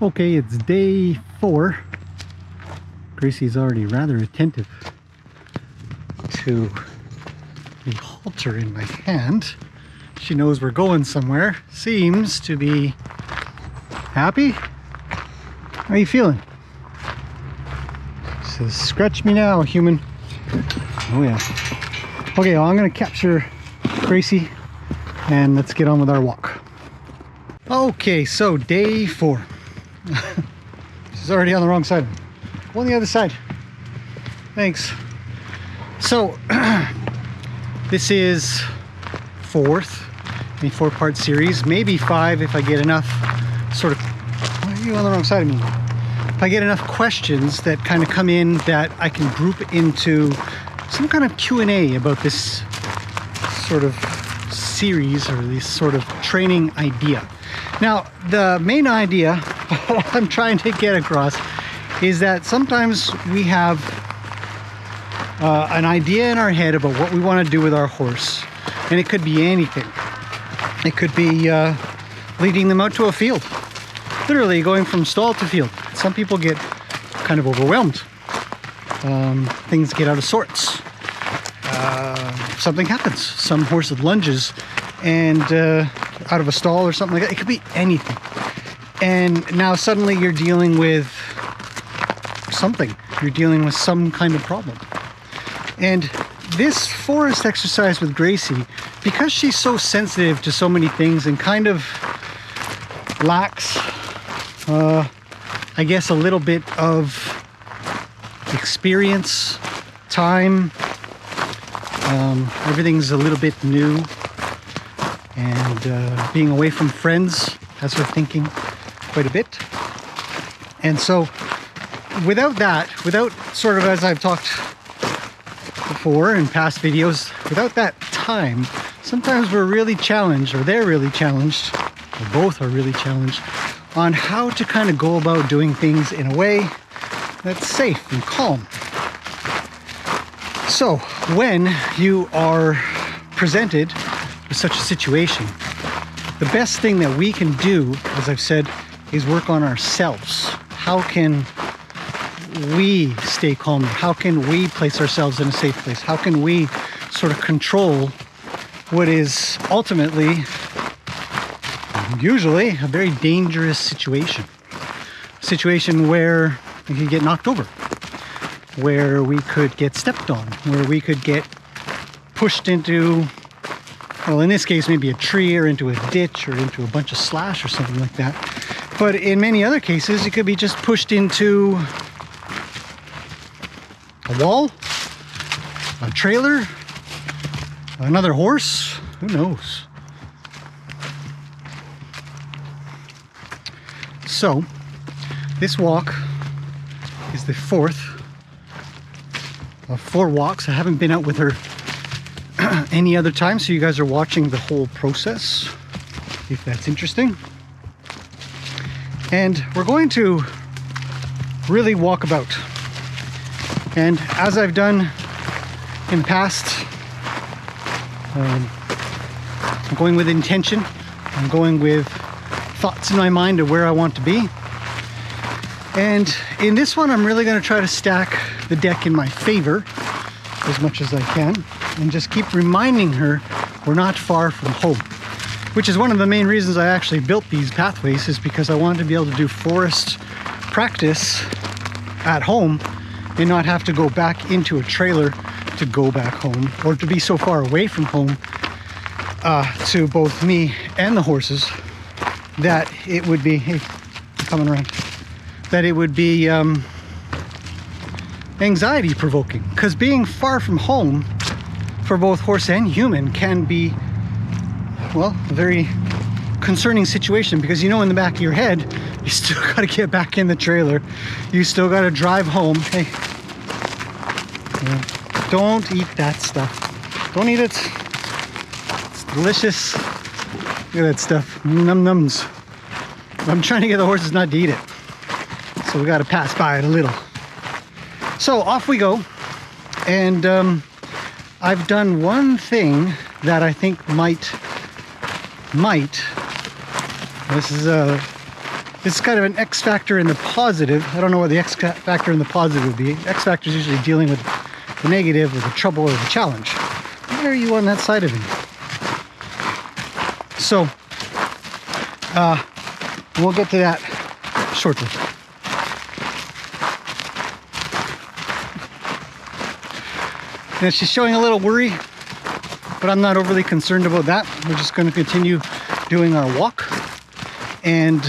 Okay, it's day 4. Gracie's already rather attentive to the halter in my hand. She knows we're going somewhere. Seems to be happy. How are you feeling? She says, scratch me now, human. Oh yeah. Okay, well, I'm gonna capture Gracie and let's get on with our walk. Okay, so day 4. She's already on the wrong side. On the other side. Thanks. So, this is a 4-part series, maybe 5 if I get enough sort of, why are you on the wrong side of me? If I get enough questions that kind of come in that I can group into some kind of Q&A about this sort of series or this sort of training idea. Now, the main idea I'm trying to get across is that sometimes we have an idea in our head about what we want to do with our horse, and it could be anything. It could be leading them out to a field, literally going from stall to field. Some people get kind of overwhelmed. Things get out of sorts. Something happens. Some horse lunges and out of a stall or something like that. It could be anything. And now suddenly you're dealing with something. You're dealing with some kind of problem. And this forest exercise with Gracie, because she's so sensitive to so many things and kind of lacks, I guess, a little bit of experience, time, everything's a little bit new, and being away from friends has her thinking quite a bit. And so without that, without sort of, as I've talked before in past videos, without that time, sometimes we're really challenged, or they're really challenged, or both are really challenged on how to kind of go about doing things in a way that's safe and calm. So when you are presented with such a situation, the best thing that we can do, as I've said, is work on ourselves. How can we stay calm? How can we place ourselves in a safe place? How can we sort of control what is ultimately, usually, a very dangerous situation? A situation where we could get knocked over, where we could get stepped on, where we could get pushed into, well, in this case, maybe a tree or into a ditch or into a bunch of slash or something like that. But in many other cases, it could be just pushed into a wall, a trailer, another horse, who knows? So, this walk is the 4th of 4 walks. I haven't been out with her any other time, so you guys are watching the whole process, if that's interesting. And we're going to really walk about. And as I've done in the past, I'm going with intention. I'm going with thoughts in my mind of where I want to be. And in this one, I'm really going to try to stack the deck in my favor as much as I can, and just keep reminding her we're not far from home. Which is one of the main reasons I actually built these pathways, is because I wanted to be able to do forest practice at home and not have to go back into a trailer to go back home, or to be so far away from home to both me and the horses that it would be, hey, coming around, that it would be anxiety provoking. Because being far from home for both horse and human can be, well, a very concerning situation, because you know in the back of your head you still got to get back in the trailer, you still got to drive home. Hey, don't eat that stuff, don't eat it, it's delicious. Look at that stuff, num nums. I'm trying to get the horses not to eat it, so we got to pass by it a little. So off we go. And I've done one thing that I think might, this is This is kind of an X factor in the positive. I don't know what the X factor in the positive would be. X factor is usually dealing with the negative or the trouble or the challenge. Why are you on that side of him? So, we'll get to that shortly. And she's showing a little worry, but I'm not overly concerned about that. We're just going to continue doing our walk. And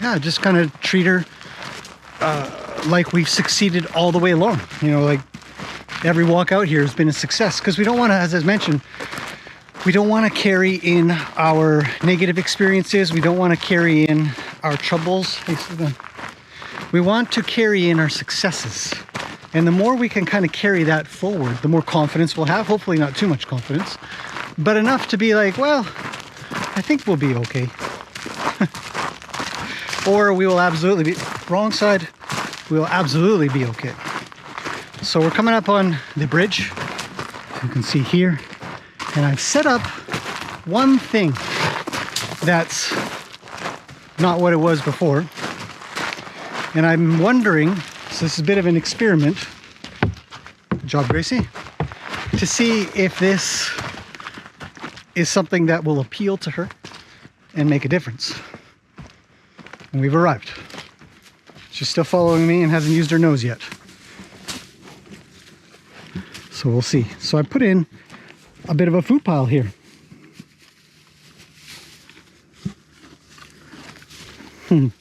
yeah, just kind of treat her like we've succeeded all the way along. You know, like every walk out here has been a success, because we don't want to, as I mentioned, we don't want to carry in our negative experiences. We don't want to carry in our troubles. We want to carry in our successes. And the more we can kind of carry that forward, the more confidence we'll have. Hopefully not too much confidence, but enough to be like, well, I think we'll be okay. Or we will absolutely be, wrong side, we will absolutely be okay. So we're coming up on the bridge, you can see here, and I've set up one thing that's not what it was before. And I'm wondering, so this is a bit of an experiment, good job Gracie, to see if this is something that will appeal to her and make a difference. And we've arrived. She's still following me and hasn't used her nose yet. So we'll see. So I put in a bit of a food pile here. And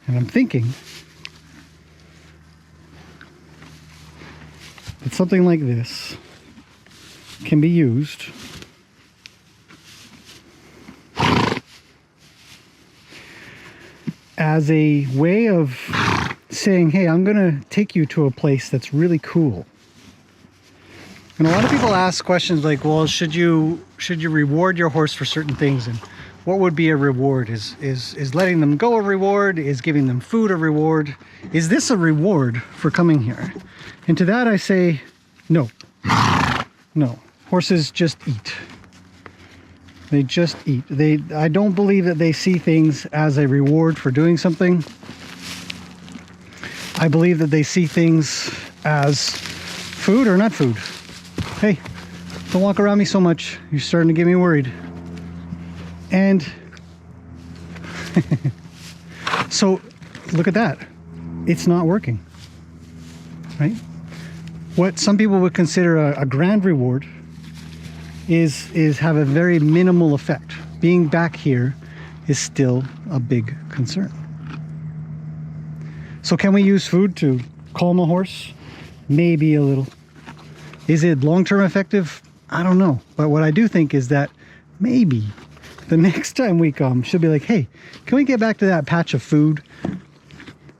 I'm thinking that something like this can be used as a way of saying, hey, I'm gonna take you to a place that's really cool. And a lot of people ask questions like, well, should you reward your horse for certain things, and what would be a reward? Is letting them go a reward? Is giving them food a reward? Is this a reward for coming here? And to that I say, no. No. Horses just eat. They just eat. I don't believe that they see things as a reward for doing something. I believe that they see things as food or not food. Hey, don't walk around me so much. You're starting to get me worried. And so look at that. It's not working, right? What some people would consider a grand reward is have a very minimal effect. Being back here is still a big concern. So can we use food to calm a horse? Maybe a little. Is it long-term effective? I don't know. But what I do think is that maybe the next time we come, she'll be like, hey, can we get back to that patch of food?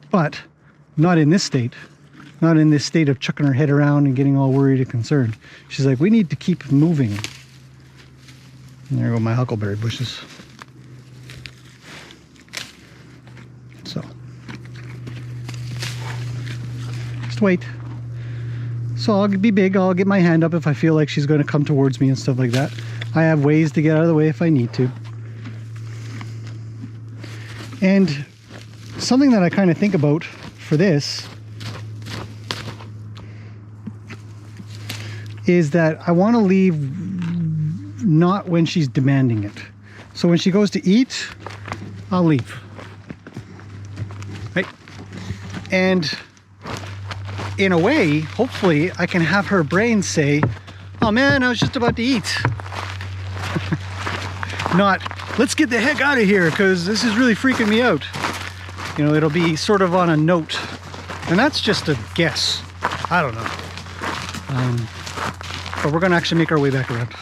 But not in this state. Not in this state of chucking her head around and getting all worried and concerned. She's like, we need to keep moving. And there go my huckleberry bushes. So, just wait. So I'll be big, I'll get my hand up if I feel like she's going to come towards me and stuff like that. I have ways to get out of the way if I need to. And something that I kind of think about for this is that I want to leave not when she's demanding it. So when she goes to eat, I'll leave. Right? And in a way, hopefully, I can have her brain say, oh man, I was just about to eat. Not, let's get the heck out of here because this is really freaking me out. You know, it'll be sort of on a note. And that's just a guess. I don't know. But we're going to actually make our way back around.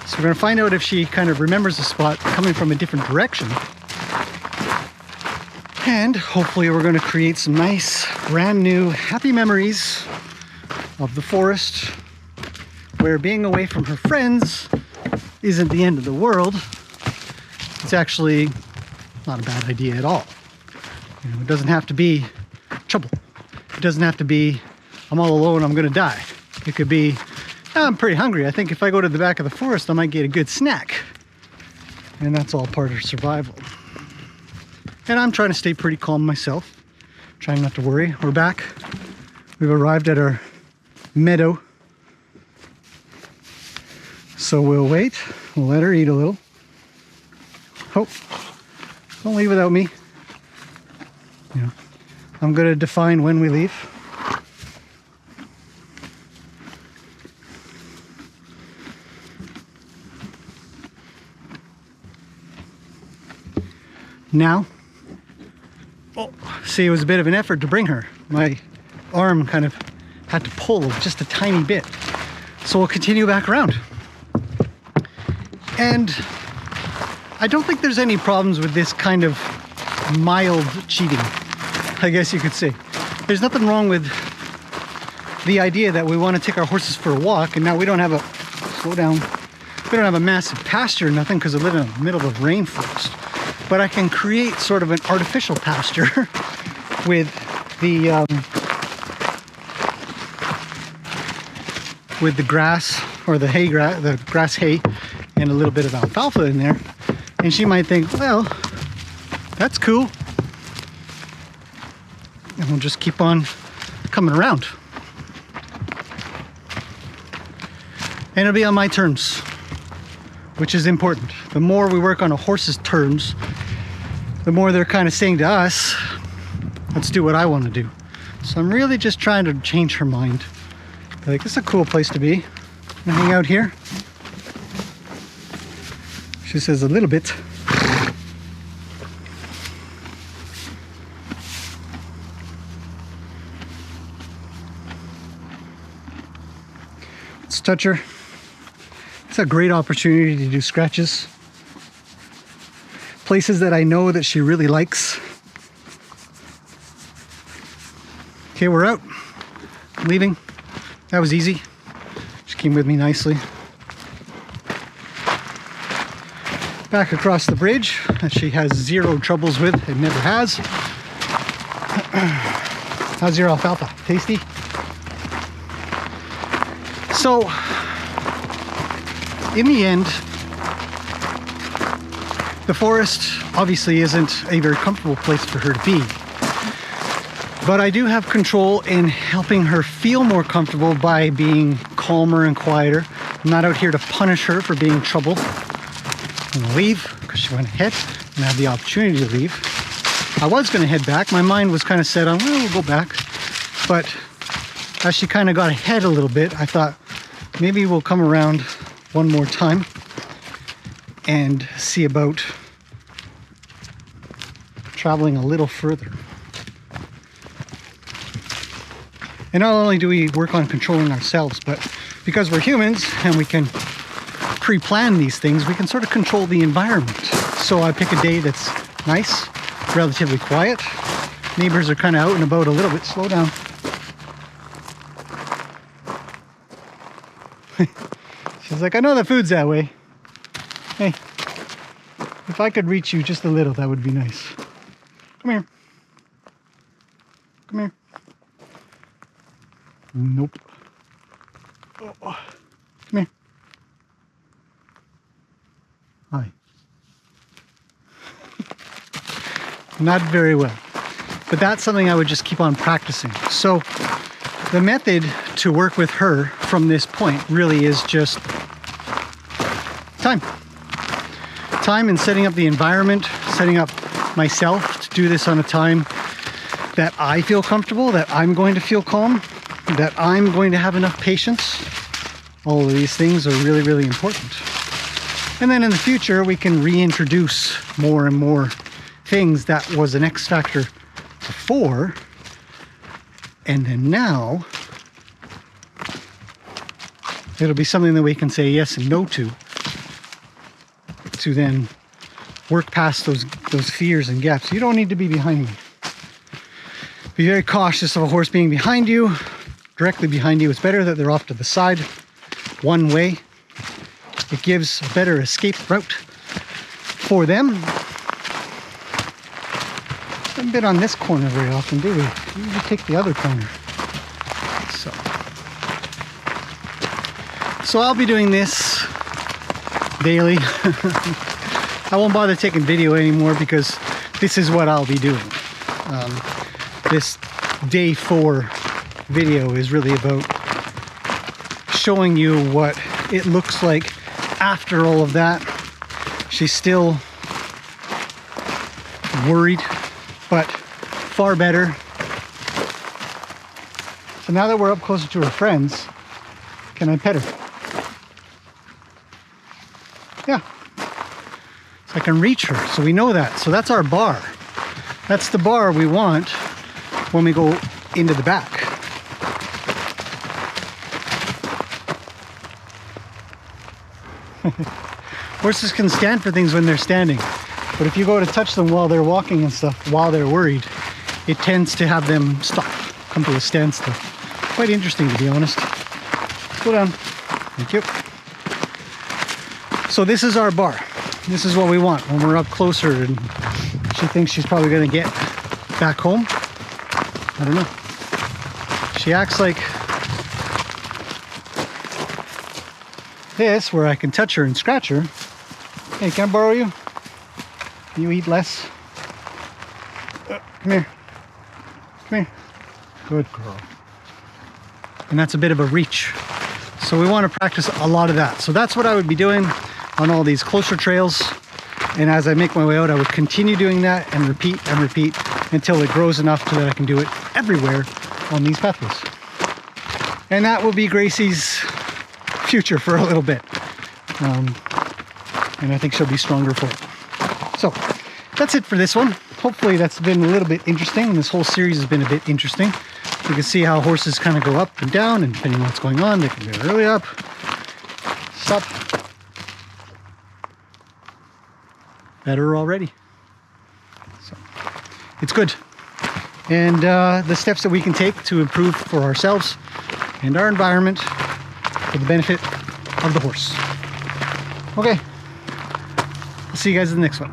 So we're going to find out if she kind of remembers the spot coming from a different direction. And hopefully we're going to create some nice, brand new, happy memories of the forest, where being away from her friends isn't the end of the world. It's actually not a bad idea at all. You know, it doesn't have to be trouble. It doesn't have to be, I'm all alone, I'm going to die. It could be, I'm pretty hungry. I think if I go to the back of the forest, I might get a good snack. And that's all part of survival. And I'm trying to stay pretty calm myself, trying not to worry. We're back. We've arrived at our meadow. So we'll wait. We'll let her eat a little. Oh, don't leave without me. You know, I'm going to define when we leave. Now, oh, see, it was a bit of an effort to bring her. My arm kind of had to pull just a tiny bit. So we'll continue back around. And I don't think there's any problems with this kind of mild cheating, I guess you could say. There's nothing wrong with the idea that we want to take our horses for a walk, and now we don't have a, slow down, we don't have a massive pasture or nothing because we live in the middle of a rainforest. But I can create sort of an artificial pasture with the grass, or the hay grass, the grass hay, and a little bit of alfalfa in there. And she might think, well, that's cool. And we'll just keep on coming around. And it'll be on my terms, which is important. The more we work on a horse's terms, the more they're kind of saying to us, let's do what I want to do. So I'm really just trying to change her mind. Like, this is a cool place to be. I'm gonna hang out here. She says a little bit. Let's touch her. It's a great opportunity to do scratches. Places that I know that she really likes. Okay, we're out. I'm leaving. That was easy. She came with me nicely. Back across the bridge that she has zero troubles with and never has. How's your alfalfa? Tasty? So, in the end, the forest obviously isn't a very comfortable place for her to be. But I do have control in helping her feel more comfortable by being calmer and quieter. I'm not out here to punish her for being in trouble. I'm gonna leave because she went ahead and I have the opportunity to leave. I was gonna head back. My mind was kind of set on, well, we'll go back. But as she kind of got ahead a little bit, I thought maybe we'll come around one more time and see about traveling a little further. And not only do we work on controlling ourselves, but because we're humans and we can pre-plan these things, we can sort of control the environment. So I pick a day that's nice, relatively quiet. Neighbors are kind of out and about a little bit. Slow down. She's like, I know the food's that way. Hey, if I could reach you just a little, that would be nice. Come here. Come here. Nope. Oh. Come here. Hi. Not very well. But that's something I would just keep on practicing. So the method to work with her from this point really is just time. Time and setting up the environment, setting up myself to do this on a time that I feel comfortable, that I'm going to feel calm, that I'm going to have enough patience. All of these things are really, really important. And then in the future, we can reintroduce more and more things that was an X factor before. And then now, it'll be something that we can say yes and no to then work past those fears and gaps. You don't need to be behind me. Be very cautious of a horse being behind you, directly behind you. It's better that they're off to the side, one way. It gives a better escape route for them. Haven't been on this corner very often, do we? We usually take the other corner. So I'll be doing this daily. I won't bother taking video anymore because this is what I'll be doing. This day 4 video is really about showing you what it looks like after all of that. She's still worried, but far better. So now that we're up closer to her friends, can I pet her? Yeah. So I can reach her, so we know that. So that's our bar. That's the bar we want when we go into the back. Horses can stand for things when they're standing, but if you go to touch them while they're walking and stuff, while they're worried, it tends to have them stop, come to a standstill. Quite interesting, to be honest. Go down. Thank you. So this is our bar. This is what we want when we're up closer and she thinks she's probably going to get back home. I don't know. She acts like this, where I can touch her and scratch her. Hey, can I borrow you? Can you eat less? Come here. Come here. Good girl. And that's a bit of a reach. So we want to practice a lot of that. So that's what I would be doing on all these closer trails. And as I make my way out, I would continue doing that and repeat until it grows enough so that I can do it everywhere on these pathways. And that will be Gracie's future for a little bit. And I think she'll be stronger for it. So that's it for this one. Hopefully that's been a little bit interesting. This whole series has been a bit interesting. You can see how horses kind of go up and down, and depending on what's going on, they can go really up, stop. Better already. So it's good. And the steps that we can take to improve for ourselves and our environment for the benefit of the horse. Okay. I'll see you guys in the next one.